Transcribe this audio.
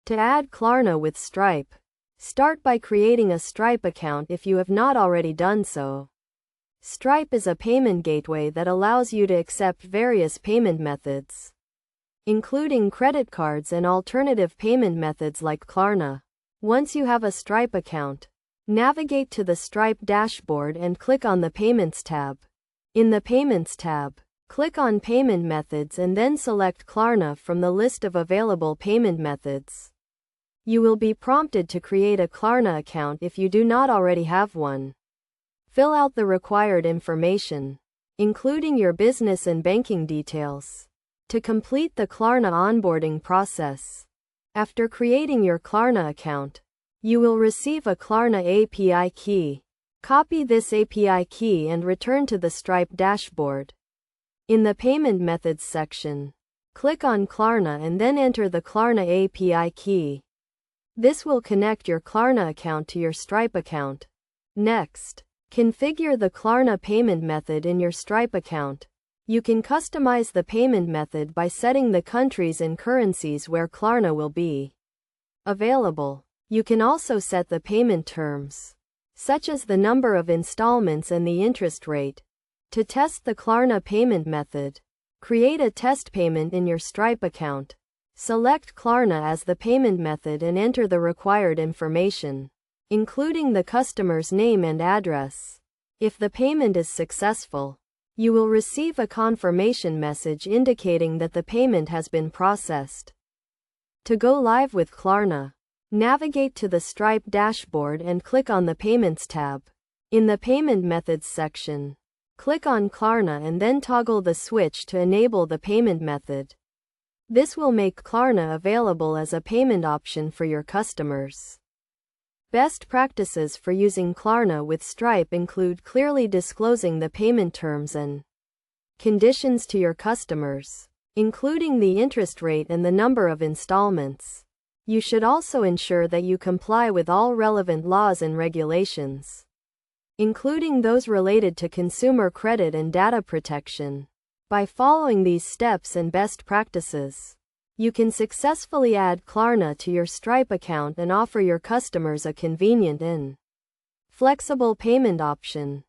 To add Klarna with Stripe, start by creating a Stripe account if you have not already done so. Stripe is a payment gateway that allows you to accept various payment methods, including credit cards and alternative payment methods like Klarna. Once you have a Stripe account, navigate to the Stripe dashboard and click on the Payments tab. In the Payments tab, click on Payment Methods and then select Klarna from the list of available payment methods. You will be prompted to create a Klarna account if you do not already have one. Fill out the required information, including your business and banking details, to complete the Klarna onboarding process. After creating your Klarna account, you will receive a Klarna API key. Copy this API key and return to the Stripe dashboard. In the Payment Methods section, click on Klarna and then enter the Klarna API key. This will connect your Klarna account to your Stripe account. Next, configure the Klarna payment method in your Stripe account. You can customize the payment method by setting the countries and currencies where Klarna will be available. You can also set the payment terms, such as the number of installments and the interest rate. To test the Klarna payment method, create a test payment in your Stripe account. Select Klarna as the payment method and enter the required information, including the customer's name and address. If the payment is successful, you will receive a confirmation message indicating that the payment has been processed. To go live with Klarna, navigate to the Stripe dashboard and click on the Payments tab. In the Payment Methods section, click on Klarna and then toggle the switch to enable the payment method. This will make Klarna available as a payment option for your customers. Best practices for using Klarna with Stripe include clearly disclosing the payment terms and conditions to your customers, including the interest rate and the number of installments. You should also ensure that you comply with all relevant laws and regulations, including those related to consumer credit and data protection. By following these steps and best practices, you can successfully add Klarna to your Stripe account and offer your customers a convenient and flexible payment option.